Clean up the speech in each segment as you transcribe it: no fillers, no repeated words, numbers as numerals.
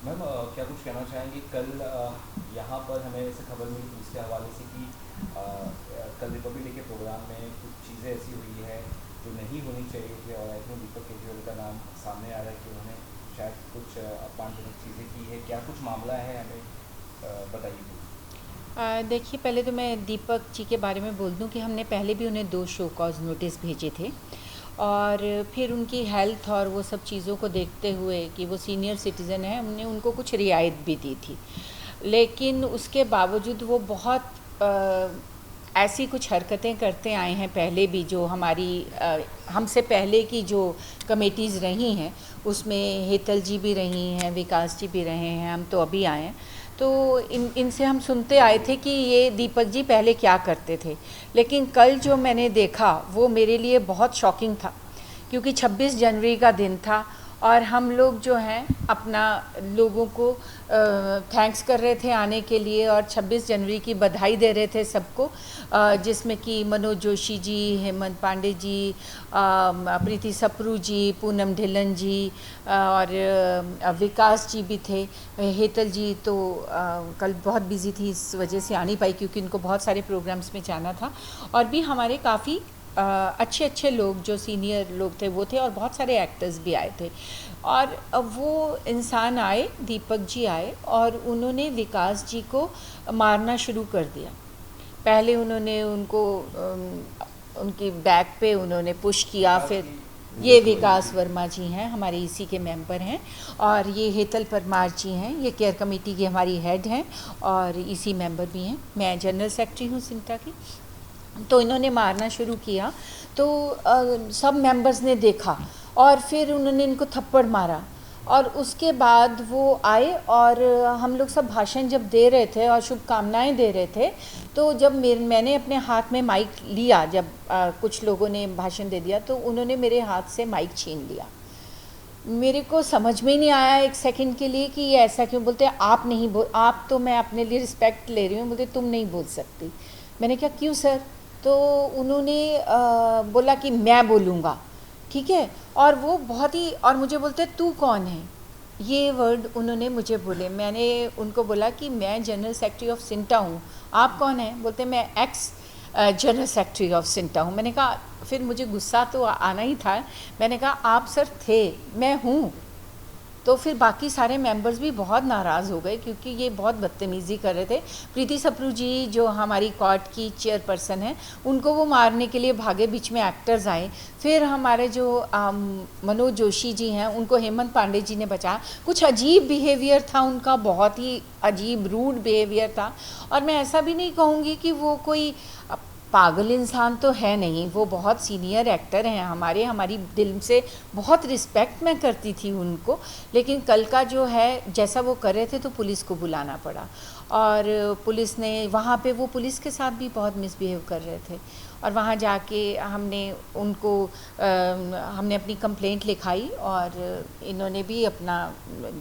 Ma'am क्या कुछ कहना चाहेंगे? कल यहाँ पर हमें ऐसे खबर मिली पुलिस के हवाले से कि कल रिपब्लिक डे के प्रोग्राम में कुछ चीज़ें ऐसी हुई है जो नहीं होनी चाहिए थी, और आई थिंक दीपक केजरीवाल का नाम सामने आ रहा है कि उन्होंने शायद कुछ अपमानजनक चीज़ें की है। क्या कुछ मामला है, हमें बताइए प्लीज़। देखिए, पहले तो मैं दीपक जी के बारे में बोल दूं कि हमने पहले भी उन्हें 2 शो कॉज़ नोटिस भेजे थे, और फिर उनकी हेल्थ और वो सब चीज़ों को देखते हुए कि वो सीनियर सिटीज़न है, हमने उनको कुछ रियायत भी दी थी। लेकिन उसके बावजूद वो बहुत ऐसी कुछ हरकतें करते आए हैं पहले भी, जो हमारी हमसे पहले की जो कमेटीज़ रही हैं उसमें हेतल जी भी रही हैं, विकास जी भी रहे हैं, हम तो अभी आए हैं। तो इनसे हम सुनते आए थे कि ये दीपक जी पहले क्या करते थे। लेकिन कल जो मैंने देखा वो मेरे लिए बहुत शॉकिंग था, क्योंकि 26 जनवरी का दिन था और हम लोग जो हैं अपना लोगों को थैंक्स कर रहे थे आने के लिए, और 26 जनवरी की बधाई दे रहे थे सबको, जिसमें कि मनोज जोशी जी, हेमंत पांडे जी, प्रीति सप्रू जी, पूनम ढिल्लन जी, और विकास जी भी थे। हेतल जी तो कल बहुत बिजी थी, इस वजह से आ नहीं पाई क्योंकि उनको बहुत सारे प्रोग्राम्स में जाना था। और भी हमारे काफ़ी अच्छे अच्छे लोग जो सीनियर लोग थे वो थे, और बहुत सारे एक्टर्स भी आए थे। और वो इंसान आए, दीपक जी आए, और उन्होंने विकास जी को मारना शुरू कर दिया। पहले उन्होंने उनको उनकी बैक पे उन्होंने पुश किया, विकास फिर जी ये विकास वर्मा विकास जी। वर्मा जी हैं, हमारे इसी के मेंबर हैं, और ये हेतल परमार जी हैं, ये केयर कमेटी की हमारी हेड हैं और इसी मेंबर भी हैं। मैं जनरल सेक्रेटरी हूँ सिंटा की। तो इन्होंने मारना शुरू किया, तो सब मेंबर्स ने देखा और फिर उन्होंने इनको थप्पड़ मारा। और उसके बाद वो आए और हम लोग सब भाषण जब दे रहे थे और शुभकामनाएं दे रहे थे, तो जब मैंने अपने हाथ में माइक लिया, जब कुछ लोगों ने भाषण दे दिया, तो उन्होंने मेरे हाथ से माइक छीन लिया। मेरे को समझ में ही नहीं आया एक सेकंड के लिए कि ये ऐसा क्यों बोलते हैं। आप नहीं बोल, आप तो मैं अपने लिए रिस्पेक्ट ले रही हूँ, बोलते तुम नहीं बोल सकती। मैंने कहा क्यों सर? तो उन्होंने बोला कि मैं बोलूँगा, ठीक है। और वो बहुत ही, और मुझे बोलते तू कौन है, ये वर्ड उन्होंने मुझे बोले। मैंने उनको बोला कि मैं जनरल सेक्रेटरी ऑफ सिंटा हूँ। आप कौन हैं? बोलते मैं x general secretary of CINTAA हूँ। मैंने कहा, फिर मुझे गुस्सा तो आना ही था। मैंने कहा आप सर थे, मैं हूँ। तो फिर बाकी सारे मेंबर्स भी बहुत नाराज़ हो गए क्योंकि ये बहुत बदतमीज़ी कर रहे थे। प्रीति सप्रू जी जो हमारी कॉर्ट की चेयरपर्सन है, उनको वो मारने के लिए भागे, बीच में एक्टर्स आए। फिर हमारे जो मनोज जोशी जी हैं, उनको हेमंत पांडे जी ने बचाया। कुछ अजीब बिहेवियर था उनका, बहुत ही अजीब रूड बिहेवियर था। और मैं ऐसा भी नहीं कहूँगी कि वो कोई पागल इंसान तो है नहीं, वो बहुत सीनियर एक्टर हैं हमारे, हमारी दिल से बहुत रिस्पेक्ट मैं करती थी उनको। लेकिन कल का जो है जैसा वो कर रहे थे, तो पुलिस को बुलाना पड़ा, और पुलिस ने वहाँ पे, वो पुलिस के साथ भी बहुत मिसबिहेव कर रहे थे। और वहाँ जाके हमने उनको हमने अपनी कंप्लेंट लिखाई, और इन्होंने भी अपना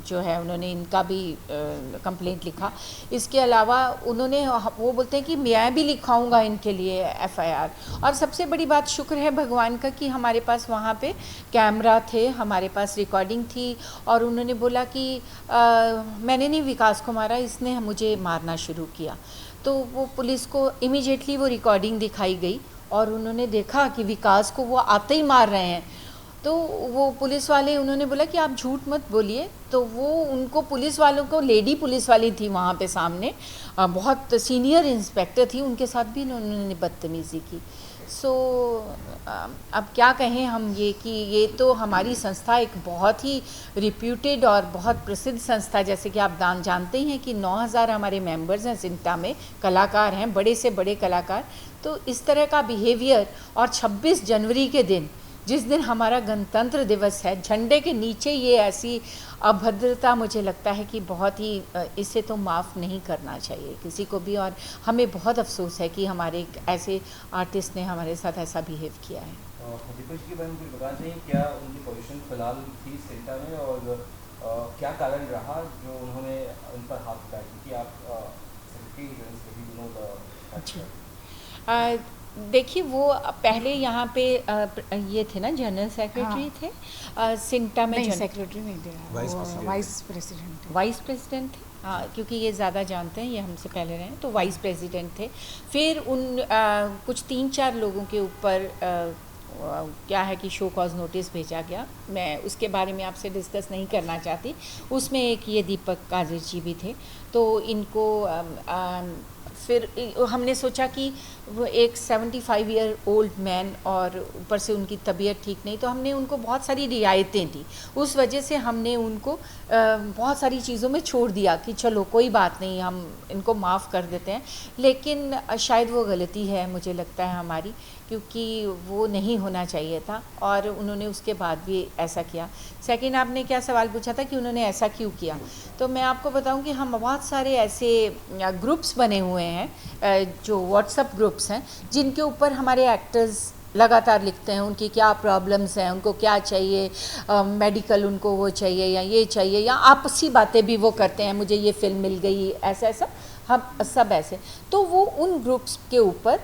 जो है, उन्होंने इनका भी कंप्लेंट लिखा। इसके अलावा उन्होंने, वो बोलते हैं कि मैं भी लिखाऊंगा इनके लिए एफआईआर। और सबसे बड़ी बात, शुक्र है भगवान का कि हमारे पास वहाँ पे कैमरा थे, हमारे पास रिकॉर्डिंग थी। और उन्होंने बोला कि मैंने नहीं विकास को मारा, इसने मुझे मारना शुरू किया। तो वो पुलिस को इमीडिएटली वो रिकॉर्डिंग दिखाई गई, और उन्होंने देखा कि विकास को वो आते ही मार रहे हैं। तो वो पुलिस वाले, उन्होंने बोला कि आप झूठ मत बोलिए। तो वो उनको, पुलिस वालों को, लेडी पुलिस वाली थी वहाँ पे सामने, बहुत सीनियर इंस्पेक्टर थी, उनके साथ भी उन्होंने बदतमीज़ी की। सो अब क्या कहें हम, ये कि ये तो हमारी संस्था एक बहुत ही रिप्यूटेड और बहुत प्रसिद्ध संस्था, जैसे कि आप जानते ही हैं कि 9,000 हमारे मेंबर्स हैं सिंटा में, कलाकार हैं, बड़े से बड़े कलाकार। तो इस तरह का बिहेवियर, और 26 जनवरी के दिन, जिस दिन हमारा गणतंत्र दिवस है, झंडे के नीचे ये ऐसी अभद्रता, मुझे लगता है कि बहुत ही इसे तो माफ़ नहीं करना चाहिए किसी को भी। और हमें बहुत अफसोस है कि हमारे एक ऐसे आर्टिस्ट ने हमारे साथ ऐसा बिहेव किया है। दीपक जी के बारे में कुछ बताना चाहिए, क्या उनकी पोजीशन फिलहाल थी सेंटा में, और क्या कारण रहा जो उन्होंने उन पर हाथ उठाया, क्योंकि आप सेक्रेटरी जनरल सेक्रेटरी, जी। दोनों। देखिए वो पहले यहाँ पे ये थे ना, जनरल सेक्रेटरी थे सिंटा में। नहीं, सेक्रेटरी नहीं थे, वाइस प्रेसिडेंट थे। वाइस प्रेसिडेंट थे, हाँ, क्योंकि ये ज़्यादा जानते हैं, ये हमसे पहले रहे, तो वाइस प्रेसिडेंट थे। फिर उन कुछ 3-4 लोगों के ऊपर क्या है कि शो कॉज नोटिस भेजा गया। मैं उसके बारे में आपसे डिस्कस नहीं करना चाहती। उसमें एक ये दीपक कादिर जी भी थे। तो इनको फिर हमने सोचा कि वो एक 75 ईयर ओल्ड मैन और ऊपर से उनकी तबीयत ठीक नहीं, तो हमने उनको बहुत सारी रियायतें दी। उस वजह से हमने उनको बहुत सारी चीज़ों में छोड़ दिया कि चलो कोई बात नहीं, हम इनको माफ़ कर देते हैं। लेकिन शायद वो गलती है, मुझे लगता है हमारी, क्योंकि वो नहीं होना चाहिए था और उन्होंने उसके बाद भी ऐसा किया। सेकंड, आपने क्या सवाल पूछा था कि उन्होंने ऐसा क्यों किया, तो मैं आपको बताऊं कि हम बहुत सारे ऐसे ग्रुप्स बने हुए हैं जो व्हाट्सएप ग्रुप्स हैं, जिनके ऊपर हमारे एक्टर्स लगातार लिखते हैं उनकी क्या प्रॉब्लम्स हैं, उनको क्या चाहिए, मेडिकल उनको वो चाहिए या ये चाहिए, या आपसी बातें भी वो करते हैं, मुझे ये फिल्म मिल गई, ऐसा ऐसा हम सब ऐसे। तो वो उन ग्रुप्स के ऊपर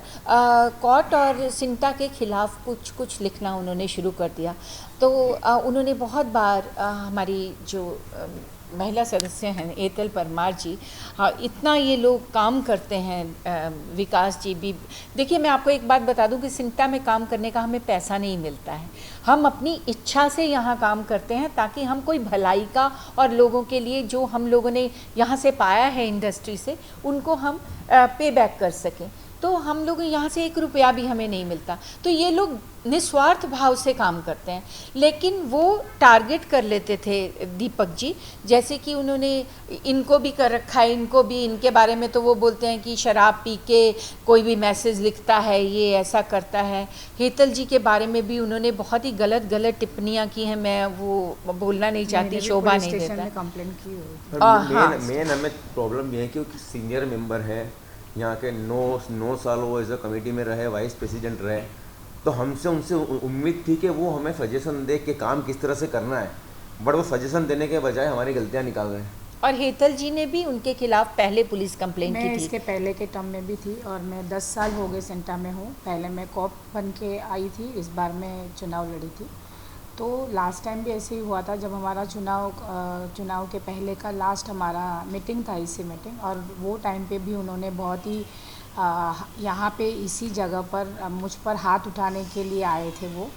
कोर्ट और सिंटा के ख़िलाफ़ कुछ कुछ लिखना उन्होंने शुरू कर दिया। तो उन्होंने बहुत बार हमारी जो महिला सदस्य हैं एतल परमार जी, हाँ, इतना ये लोग काम करते हैं, विकास जी भी। देखिए मैं आपको एक बात बता दूं कि सिंटा में काम करने का हमें पैसा नहीं मिलता है, हम अपनी इच्छा से यहाँ काम करते हैं ताकि हम कोई भलाई का और लोगों के लिए जो हम लोगों ने यहाँ से पाया है इंडस्ट्री से, उनको हम पे बैक कर सकें। तो हम लोग यहाँ से 1 रुपया भी हमें नहीं मिलता। तो ये लोग निस्वार्थ भाव से काम करते हैं, लेकिन वो टारगेट कर लेते थे दीपक जी, जैसे कि उन्होंने इनको भी कर रखा है, इनको भी, इनके बारे में तो वो बोलते हैं कि शराब पी के कोई भी मैसेज लिखता है, ये ऐसा करता है। हेतल जी के बारे में भी उन्होंने बहुत ही गलत टिप्पणियाँ की हैं, मैं वो बोलना नहीं चाहती, शोभा नहीं देता। कंप्लेंट की मेन हमें प्रॉब्लम ये है कि सीनियर मेंबर है यहाँ के, 9 साल वो एज अ कमेटी में रहे, वाइस प्रेसिडेंट रहे, तो हमसे उनसे उम्मीद थी कि वो हमें सजेशन दे कि काम किस तरह से करना है, बट वो सजेशन देने के बजाय हमारी गलतियाँ निकाल रहे हैं। और हेतल जी ने भी उनके खिलाफ पहले पुलिस कंप्लेंट की मैं थी। इसके पहले के टर्म में भी थी और मैं 10 साल हो गए सेंटा में हूँ। पहले मैं कॉप बन के आई थी, इस बार मैं चुनाव लड़ी थी। तो लास्ट टाइम भी ऐसे ही हुआ था, जब हमारा चुनाव के पहले का लास्ट हमारा मीटिंग था, इसी मीटिंग, और वो टाइम पे भी उन्होंने बहुत ही यहाँ पे इसी जगह पर मुझ पर हाथ उठाने के लिए आए थे। वो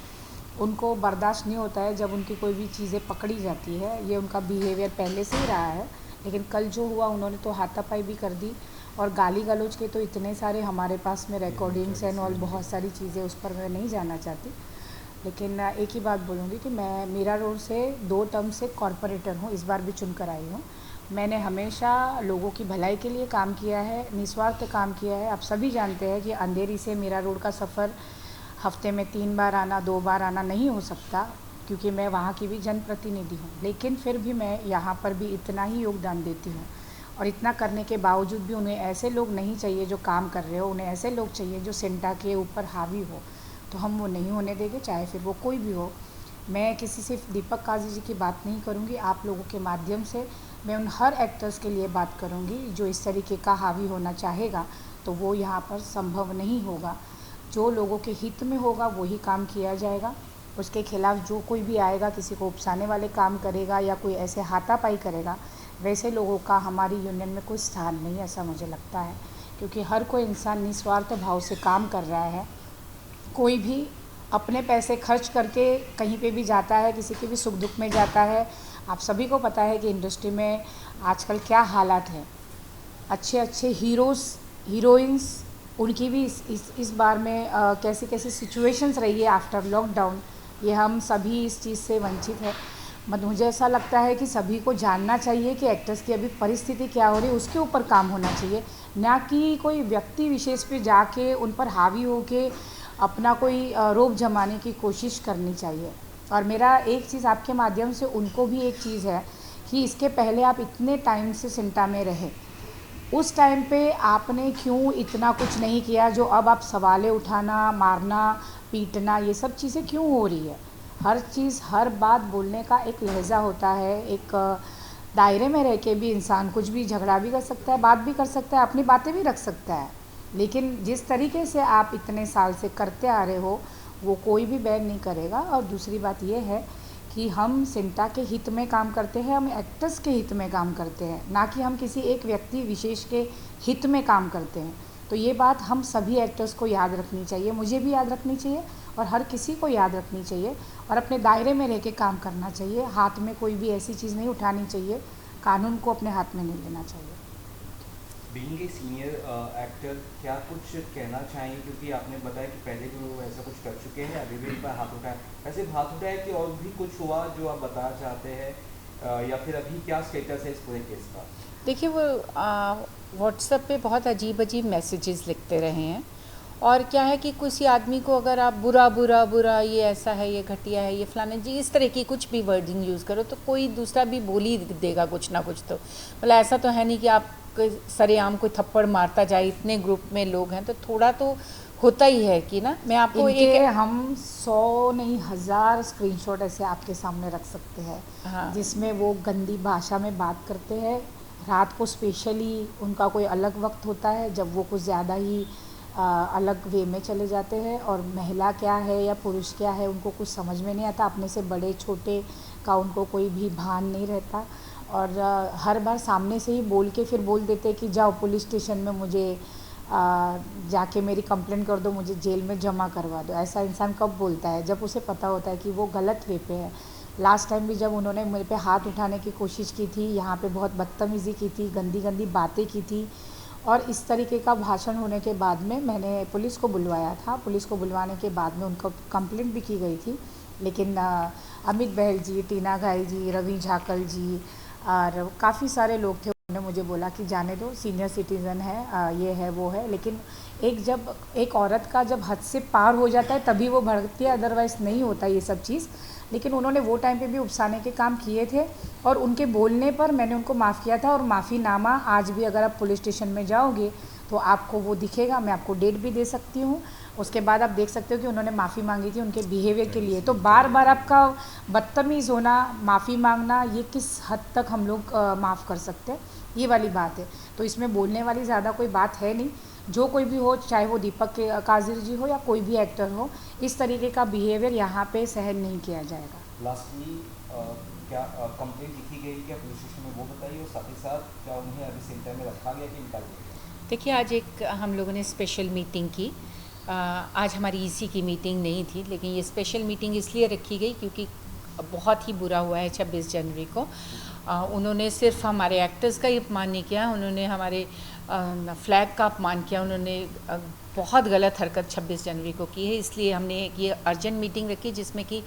उनको बर्दाश्त नहीं होता है जब उनकी कोई भी चीज़ें पकड़ी जाती है, ये उनका बिहेवियर पहले से ही रहा है। लेकिन कल जो हुआ, उन्होंने तो हाथापाई भी कर दी और गाली गलौज के तो इतने सारे हमारे पास में रिकॉर्डिंग्स एंड और बहुत सारी चीज़ें, उस पर मैं नहीं जाना चाहती। लेकिन एक ही बात बोलूँगी कि मैं मीरा रोड से 2 टर्म से कॉरपोरेटर हूँ, इस बार भी चुनकर आई हूँ। मैंने हमेशा लोगों की भलाई के लिए काम किया है, निस्वार्थ काम किया है। आप सभी जानते हैं कि अंधेरी से मीरा रोड का सफ़र हफ्ते में 3 बार आना, 2 बार आना नहीं हो सकता, क्योंकि मैं वहाँ की भी जनप्रतिनिधि हूँ। लेकिन फिर भी मैं यहाँ पर भी इतना ही योगदान देती हूँ, और इतना करने के बावजूद भी उन्हें ऐसे लोग नहीं चाहिए जो काम कर रहे हो, उन्हें ऐसे लोग चाहिए जो सेंटा के ऊपर हावी हो। तो हम वो नहीं होने देंगे, चाहे फिर वो कोई भी हो। मैं किसी सिर्फ दीपक काजी जी की बात नहीं करूँगी, आप लोगों के माध्यम से मैं उन हर एक्टर्स के लिए बात करूँगी जो इस तरीके का हावी होना चाहेगा, तो वो यहाँ पर संभव नहीं होगा। जो लोगों के हित में होगा वही काम किया जाएगा। उसके खिलाफ़ जो कोई भी आएगा, किसी को उकसाने वाले काम करेगा या कोई ऐसे हाथापाई करेगा, वैसे लोगों का हमारी यूनियन में कोई स्थान नहीं, ऐसा मुझे लगता है। क्योंकि हर कोई इंसान निस्वार्थ भाव से काम कर रहा है। कोई भी अपने पैसे खर्च करके कहीं पे भी जाता है, किसी के भी सुख दुख में जाता है। आप सभी को पता है कि इंडस्ट्री में आजकल क्या हालात हैं। अच्छे अच्छे हीरोज़, हीरोइंस, उनकी भी इस बार में कैसी कैसी सिचुएशंस रही है आफ्टर लॉकडाउन, ये हम सभी इस चीज़ से वंचित है। मुझे ऐसा लगता है कि सभी को जानना चाहिए कि एक्टर्स की अभी परिस्थिति क्या हो रही है, उसके ऊपर काम होना चाहिए, ना कि कोई व्यक्ति विशेष पे जाके उन पर हावी होके अपना कोई रोब जमाने की कोशिश करनी चाहिए। और मेरा एक चीज़ आपके माध्यम से उनको भी एक चीज़ है कि इसके पहले आप इतने टाइम से सेंटा में रहे, उस टाइम पे आपने क्यों इतना कुछ नहीं किया जो अब आप सवालें उठाना, मारना, पीटना, ये सब चीज़ें क्यों हो रही है। हर चीज़, हर बात बोलने का एक लहजा होता है। एक दायरे में रह के भी इंसान कुछ भी झगड़ा भी कर सकता है, बात भी कर सकता है, अपनी बातें भी रख सकता है। लेकिन जिस तरीके से आप इतने साल से करते आ रहे हो वो कोई भी बैन नहीं करेगा। और दूसरी बात ये है कि हम सिंटा के हित में काम करते हैं, हम एक्टर्स के हित में काम करते हैं, ना कि हम किसी एक व्यक्ति विशेष के हित में काम करते हैं। तो ये बात हम सभी एक्टर्स को याद रखनी चाहिए, मुझे भी याद रखनी चाहिए और हर किसी को याद रखनी चाहिए और अपने दायरे में रह के काम करना चाहिए। हाथ में कोई भी ऐसी चीज़ नहीं उठानी चाहिए, कानून को अपने हाथ में नहीं लेना चाहिए। बीइंग ए सीनियर एक्टर, क्या कुछ कहना चाहेंगे, क्योंकि आपने बताया कि पहले भी वो ऐसा कुछ कर चुके हैं, अभी भी एक बार हाथ उठाया, ऐसे हाथ उठाया कि और भी कुछ हुआ जो आप बताना चाहते हैं, या फिर अभी क्या स्टेटस है इस पूरे केस का? देखिए, वो व्हाट्सएप पे बहुत अजीब अजीब मैसेजेस लिखते रहे हैं और क्या है कि किसी आदमी को अगर आप बुरा बुरा बुरा, ये ऐसा है, ये घटिया है, ये फलाने जी, इस तरह की कुछ भी वर्डिंग यूज़ करो तो कोई दूसरा भी बोल ही देगा कुछ ना कुछ। तो मतलब ऐसा तो है नहीं कि आप सरेआम कोई थप्पड़ मारता जाए, इतने ग्रुप में लोग हैं तो थोड़ा तो होता ही है कि ना। मैं आपको एक हम 100 नहीं 1000 स्क्रीनशॉट ऐसे आपके सामने रख सकते हैं। हाँ। जिसमें वो गंदी भाषा में बात करते हैं। रात को स्पेशली उनका कोई अलग वक्त होता है जब वो कुछ ज़्यादा ही अलग वे में चले जाते हैं और महिला क्या है या पुरुष क्या है उनको कुछ समझ में नहीं आता। अपने से बड़े छोटे का उनको कोई भी भान नहीं रहता और हर बार सामने से ही बोल के फिर बोल देते कि जाओ पुलिस स्टेशन में मुझे जाके मेरी कंप्लेंट कर दो, मुझे जेल में जमा करवा दो। ऐसा इंसान कब बोलता है? जब उसे पता होता है कि वो गलत वे पे है। लास्ट टाइम भी जब उन्होंने मेरे पे हाथ उठाने की कोशिश की थी, यहाँ पे बहुत बदतमीज़ी की थी, गंदी गंदी बातें की थी और इस तरीके का भाषण होने के बाद में मैंने पुलिस को बुलवाया था। पुलिस को बुलवाने के बाद में उनको कंप्लेंट भी की गई थी, लेकिन अमित बहल जी, टीना घायल जी, रवि झाकल जी और काफ़ी सारे लोग थे, उन्होंने मुझे बोला कि जाने दो, सीनियर सिटीज़न है, ये है वो है। लेकिन जब एक औरत का जब हद से पार हो जाता है तभी वो भड़कती है, अदरवाइज़ नहीं होता ये सब चीज़। लेकिन उन्होंने वो टाइम पे भी उकसाने के काम किए थे और उनके बोलने पर मैंने उनको माफ़ किया था और माफ़ीनामा आज भी अगर आप पुलिस स्टेशन में जाओगे तो आपको वो दिखेगा। मैं आपको डेट भी दे सकती हूँ, उसके बाद आप देख सकते हो कि उन्होंने माफ़ी मांगी थी उनके बिहेवियर के लिए। तो बार बार आपका बदतमीज़ होना, माफ़ी मांगना, ये किस हद तक हम लोग माफ़ कर सकते हैं, ये वाली बात है। तो इसमें बोलने वाली ज़्यादा कोई बात है नहीं। जो कोई भी हो, चाहे वो दीपक काज़िर जी हो या कोई भी एक्टर हो, इस तरीके का बिहेवियर यहाँ पे सहन नहीं किया जाएगा। लास्टली, क्या कंप्लेंट लिखी गई क्या पुलिस स्टेशन में, वो बताइए, और साथ ही साथ क्या उन्हें अभी सेंटर में रखा गया कि निकाल दिया गया? देखिए, आज एक हम लोगों ने स्पेशल मीटिंग की। आज हमारी ईसी की मीटिंग नहीं थी, लेकिन ये स्पेशल मीटिंग इसलिए रखी गई क्योंकि बहुत ही बुरा हुआ है 26 जनवरी को। उन्होंने सिर्फ हमारे एक्टर्स का ही अपमान नहीं किया, उन्होंने हमारे फ्लैग का अपमान किया। उन्होंने बहुत गलत हरकत 26 जनवरी को की है, इसलिए हमने ये अर्जेंट मीटिंग रखी जिसमें कि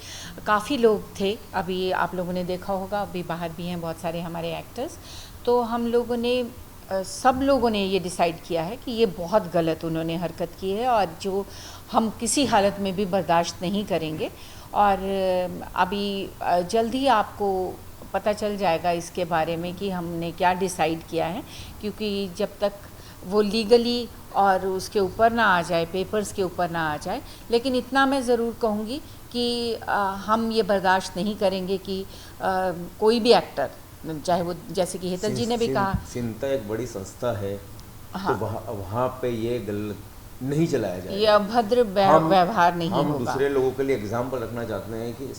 काफ़ी लोग थे। अभी आप लोगों ने देखा होगा, अभी बाहर भी हैं बहुत सारे हमारे एक्टर्स। तो हम लोगों ने सब लोगों ने ये डिसाइड किया है कि ये बहुत गलत उन्होंने हरकत की है और जो हम किसी हालत में भी बर्दाश्त नहीं करेंगे। और अभी जल्द ही आपको पता चल जाएगा इसके बारे में कि हमने क्या डिसाइड किया है, क्योंकि जब तक वो लीगली और उसके ऊपर ना आ जाए, पेपर्स के ऊपर ना आ जाए। लेकिन इतना मैं ज़रूर कहूँगी कि हम ये बर्दाश्त नहीं करेंगे कि कोई भी एक्टर, चाहे वो जैसे कि हेतल जी ने भी कहा, सिंटा एक बड़ी संस्था है। हाँ, तो वहाँ पे ये गलत नहीं चलाया जाए, ये अभद्र व्यवहार नहीं हम होगा। दूसरे लोगों के लिए एग्जाम्पल रखना चाहते हैं कि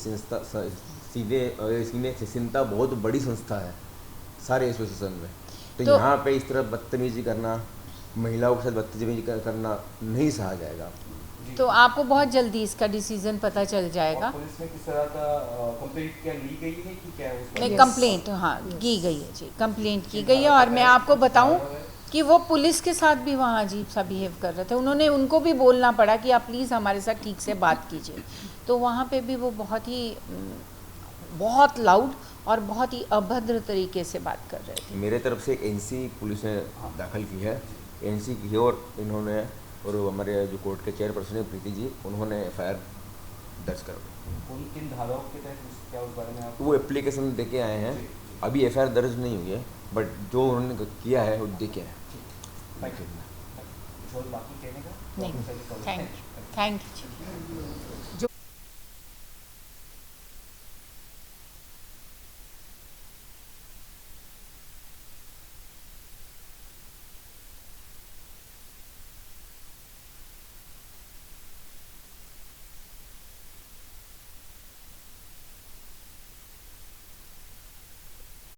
सिंटा बहुत बड़ी संस्था है सारे एसोसिएशन में। तो यहाँ पे इस तरह बदतमीजी करना, महिलाओं के साथ बदतमीजी करना नहीं सहा जाएगा। तो आपको बहुत जल्दी इसका डिसीजन पता चल जाएगा। पुलिस में किस तरह का कंप्लेंट क्या ली गई है कि क्या है उसका? नहीं, कंप्लेंट हाँ की गई है जी, कंप्लेंट की गई है। और मैं आपको बताऊं कि वो पुलिस के साथ भी वहाँ अजीब सा बिहेव कर रहे थे। उनको भी बोलना पड़ा कि आप प्लीज़ हमारे साथ ठीक से बात कीजिए। तो वहाँ पे भी वो बहुत लाउड और बहुत ही अभद्र तरीके से बात कर रहे थे। मेरे तरफ से एनसी पुलिस ने दाखिल की है, एनसी की है, और इन्होंने और हमारे जो कोर्ट के चेयरपर्सन है प्रीति जी, उन्होंने एफआईआर दर्ज करवाई। उन किन धाराओं के तहत क्या उस बारे में आप? वो एप्लीकेशन दे के आए हैं, अभी एफआईआर दर्ज नहीं हुई है, बट जो उन्होंने किया है वो दे के आए। बाकी कहने का नहीं, थैंक यू।